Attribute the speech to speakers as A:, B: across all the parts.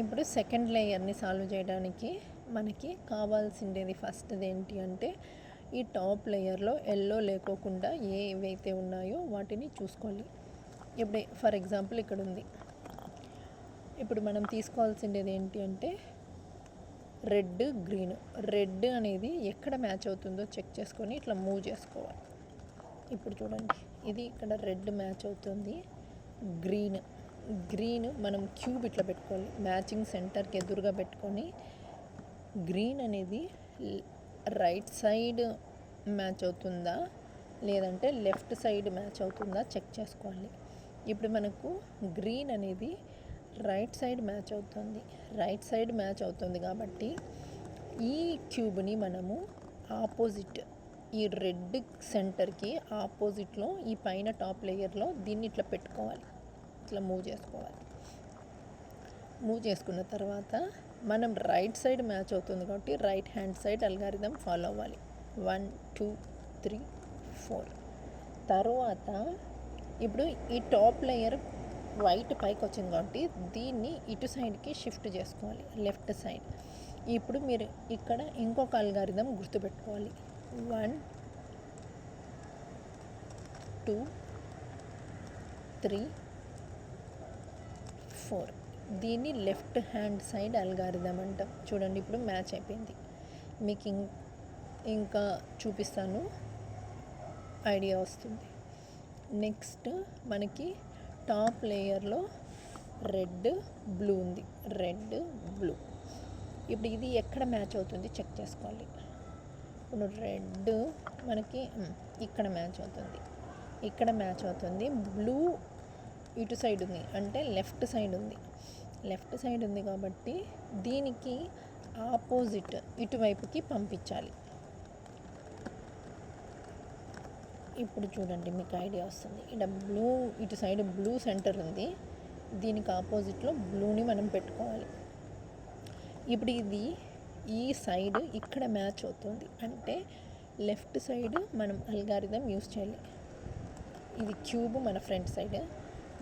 A: ఇప్పుడు సెకండ్ లేయర్ని సాల్వ్ చేయడానికి మనకి కావాల్సిండేది ఫస్ట్ది ఏంటి అంటే ఈ టాప్ లేయర్లో ఎల్లో లేకోకుండా ఏవైతే ఉన్నాయో వాటిని చూసుకోవాలి. ఇప్పుడు ఫర్ ఎగ్జాంపుల్ ఇక్కడ ఉంది. ఇప్పుడు మనం తీసుకోవాల్సిండేది ఏంటి అంటే రెడ్ గ్రీన్. రెడ్ అనేది ఎక్కడ మ్యాచ్ అవుతుందో చెక్ చేసుకొని ఇట్లా మూవ్ చేసుకోవాలి. ఇప్పుడు చూడండి, ఇది ఇక్కడ రెడ్ మ్యాచ్ అవుతుంది. గ్రీన్ మనం క్యూబ్ ఇట్లా పెట్టుకోవాలి, మ్యాచింగ్ సెంటర్కి ఎదురుగా పెట్టుకొని గ్రీన్ అనేది రైట్ సైడ్ మ్యాచ్ అవుతుందా లేదంటే లెఫ్ట్ సైడ్ మ్యాచ్ అవుతుందా చెక్ చేసుకోవాలి. ఇప్పుడు మనకు గ్రీన్ అనేది రైట్ సైడ్ మ్యాచ్ అవుతుంది. రైట్ సైడ్ మ్యాచ్ అవుతుంది కాబట్టి ఈ క్యూబ్ని మనము ఆపోజిట్, ఈ రెడ్ సెంటర్కి ఆపోజిట్లో ఈ పైన టాప్ లేయర్లో దీన్ని ఇట్లా పెట్టుకోవాలి, ఇట్లా మూవ్ చేసుకోవాలి. మూవ్ చేసుకున్న తర్వాత మనం రైట్ సైడ్ మ్యాచ్ అవుతుంది కాబట్టి right hand side algorithm follow అవ్వాలి. 1 2 3 4. తర్వాత ఇప్పుడు ఈ టాప్ లేయర్ వైట్ పైకి వచ్చింది కాబట్టి దీన్ని ఇటు సైడ్కి షిఫ్ట్ చేసుకోవాలి, లెఫ్ట్ సైడ్. ఇప్పుడు మీరు ఇక్కడ ఇంకొక అల్గారిథం గుర్తుపెట్టుకోవాలి. 1 2 3 4. దీన్ని లెఫ్ట్ హ్యాండ్ సైడ్ అల్గారిథం అంటాం. చూడండి, ఇప్పుడు మ్యాచ్ అయిపోయింది. మీకు ఇంకా చూపిస్తాను, ఐడియా వస్తుంది. నెక్స్ట్ మనకి టాప్ లేయర్లో రెడ్ బ్లూ ఉంది. రెడ్ బ్లూ, ఇప్పుడు ఇది ఎక్కడ మ్యాచ్ అవుతుంది చెక్ చేసుకోవాలి. ఇప్పుడు రెడ్ మనకి ఇక్కడ మ్యాచ్ అవుతుంది, ఇక్కడ మ్యాచ్ అవుతుంది. బ్లూ ఇటు సైడ్ ఉంది అంటే లెఫ్ట్ సైడ్ ఉంది. లెఫ్ట్ సైడ్ ఉంది కాబట్టి దీనికి ఆపోజిట్ ఇటువైపుకి పంపించాలి. ఇప్పుడు చూడండి, మీకు ఐడియా వస్తుంది. ఇక్కడ బ్లూ ఇటు సైడ్ బ్లూ సెంటర్ ఉంది, దీనికి ఆపోజిట్లో బ్లూని మనం పెట్టుకోవాలి. ఇప్పుడు ఇది ఈ సైడ్ ఇక్కడ మ్యాచ్ అవుతుంది అంటే లెఫ్ట్ సైడ్ మనం అల్గారిథం యూస్ చేయాలి. ఇది క్యూబ్ మన ఫ్రంట్ సైడ్,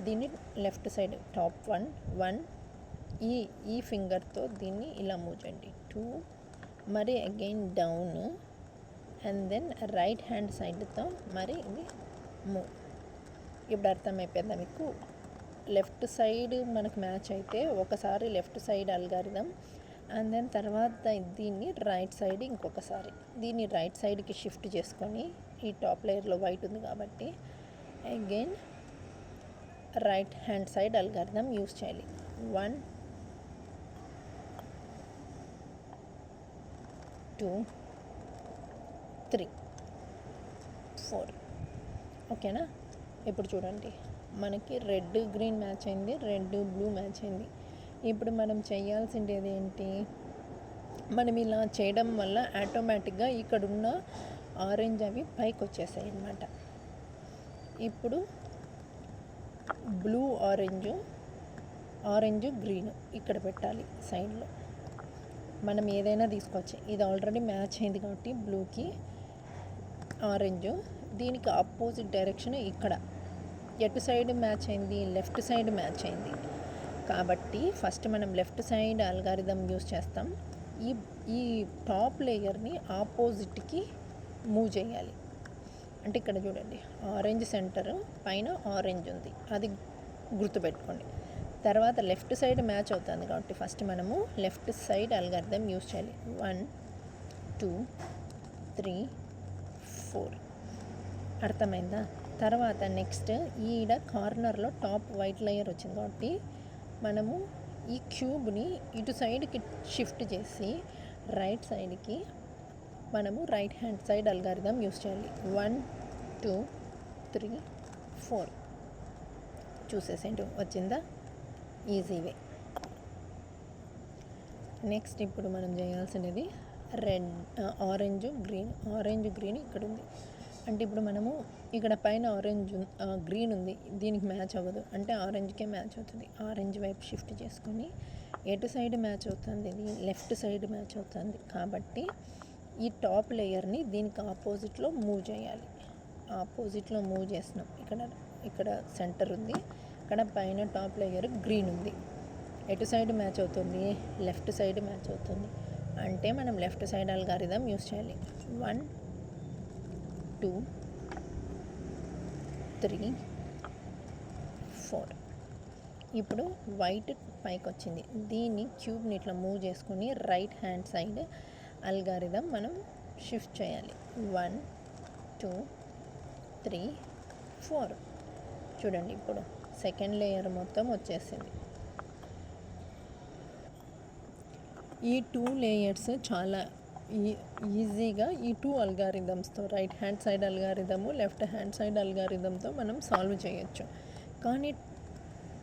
A: దీన్ని లెఫ్ట్ సైడ్ టాప్ 1 ఈ ఫింగర్తో దీన్ని ఇలా మూవ్ చేయండి. 2 మరి again down and then right hand సైడ్తో మరి ఇది మూవ్. ఇప్పుడు అర్థమైపోయిందా మీకు? లెఫ్ట్ సైడ్ మనకు మ్యాచ్ అయితే ఒకసారి left side algorithm and then తర్వాత దీన్ని రైట్ సైడ్ ఇంకొకసారి, దీన్ని రైట్ సైడ్కి షిఫ్ట్ చేసుకొని ఈ టాప్ లేయర్లో వైట్ ఉంది కాబట్టి again right hand side algorithm use చేయాలి. 1 2 3 4. ఓకేనా? ఇప్పుడు చూడండి, మనకి రెడ్ గ్రీన్ మ్యాచ్ అయింది, రెడ్ బ్లూ మ్యాచ్ అయింది. ఇప్పుడు మనం చేయాల్సిండేది ఏంటి? మనం ఇలా చేయడం వల్ల ఆటోమేటిక్గా ఇక్కడున్న ఆరెంజ్ అవి పైకి వచ్చేసాయి అన్నమాట. ఇప్పుడు బ్లూ ఆరెంజ్ గ్రీన్ ఇక్కడ పెట్టాలి సైడ్లో. మనం ఏదైనా తీసుకోవచ్చు. ఇది ఆల్రెడీ మ్యాచ్ అయింది కాబట్టి బ్లూకి ఆరెంజ్, దీనికి ఆపోజిట్ డైరెక్షన్ ఇక్కడ ఎటు సైడ్ మ్యాచ్ అయింది? లెఫ్ట్ సైడ్ మ్యాచ్ అయింది కాబట్టి ఫస్ట్ మనం లెఫ్ట్ సైడ్ అల్గారిథం యూస్ చేస్తాం. ఈ టాప్ లేయర్ని ఆపోజిట్కి మూవ్ చేయాలి. అంటే ఇక్కడ చూడండి, ఆరెంజ్ సెంటర్ పైన ఆరెంజ్ ఉంది, అది గుర్తుపెట్టుకోండి. తర్వాత లెఫ్ట్ సైడ్ మ్యాచ్ అవుతుంది కాబట్టి ఫస్ట్ మనము లెఫ్ట్ సైడ్ అల్గారిథం యూస్ చేయాలి. 1 2 3 4. అర్థమైందా? తర్వాత నెక్స్ట్ ఈడ కార్నర్లో టాప్ వైట్ లేయర్ వచ్చింది కాబట్టి మనము ఈ క్యూబ్ని ఇటు సైడ్కి షిఫ్ట్ చేసి రైట్ సైడ్కి మనము right hand side algorithm use చేయాలి. 1 2 3 4. చూసేసేంటి వచ్చిందా? Easy way. నెక్స్ట్ ఇప్పుడు మనం చేయాల్సినది ఆరెంజ్ గ్రీన్ ఇక్కడ ఉంది. అంటే ఇప్పుడు మనము ఇక్కడ పైన గ్రీన్ ఉంది, దీనికి మ్యాచ్ అవ్వదు అంటే ఆరెంజ్కే మ్యాచ్ అవుతుంది. ఆరెంజ్ వైపు షిఫ్ట్ చేసుకొని ఎటు సైడ్ మ్యాచ్ అవుతుంది? ఇది లెఫ్ట్ సైడ్ మ్యాచ్ అవుతుంది కాబట్టి ఈ టాప్ లేయర్ని దీనికి ఆపోజిట్లో మూవ్ చేయాలి. ఆపోజిట్లో మూవ్ చేసినాం. ఇక్కడ సెంటర్ ఉంది, ఇక్కడ పైన టాప్ లేయర్ గ్రీన్ ఉంది. ఎటు సైడ్ మ్యాచ్ అవుతుంది, లెఫ్ట్ సైడ్ మ్యాచ్ అవుతుంది. అంటే మనం లెఫ్ట్ సైడ్ అల్గారిథం యూస్ చేయాలి. 1 2 3 4. ఇప్పుడు వైట్ పైకి వచ్చింది. దీన్ని క్యూబ్ని ఇట్లా మూవ్ చేసుకొని రైట్ హ్యాండ్ సైడ్ అల్గారిథం మనం షిఫ్ట్ చేయాలి. 1 2 3 4. చూడండి ఇప్పుడు సెకండ్ లేయర్ మొత్తం వచ్చేసింది. ఈ 2 లేయర్స్ చాలా ఈజీగా ఈ 2 అల్గారిథమ్స్తో, right hand side algorithm, left hand side అల్గారిథంతో మనం సాల్వ్ చేయొచ్చు. కానీ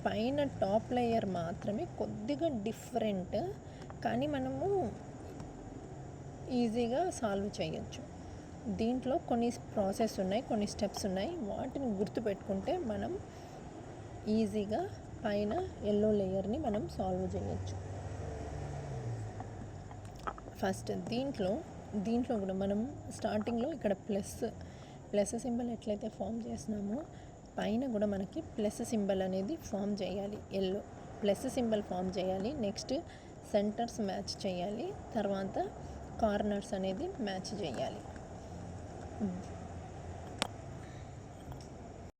A: పైన టాప్ లేయర్ మాత్రమే కొద్దిగా డిఫరెంట్, కానీ మనము ఈజీగా సాల్వ్ చేయొచ్చు. దీంట్లో కొన్ని ప్రాసెస్ ఉన్నాయి, కొన్ని స్టెప్స్ ఉన్నాయి. వాటిని గుర్తుపెట్టుకుంటే మనం ఈజీగా పైన ఎల్లో లేయర్ని మనం సాల్వ్ చేయొచ్చు. ఫస్ట్ దీంట్లో కూడా మనం స్టార్టింగ్లో ఇక్కడ ప్లస్ సింబల్ ఎట్లయితే ఫామ్ చేసినామో పైన కూడా మనకి ప్లస్ సింబల్ అనేది ఫామ్ చేయాలి. ఎల్లో ప్లస్ సింబల్ ఫామ్ చేయాలి. నెక్స్ట్ సెంటర్స్ మ్యాచ్ చేయాలి. తర్వాత కార్నర్స్ అనేది మ్యాచ్ చేయాలి.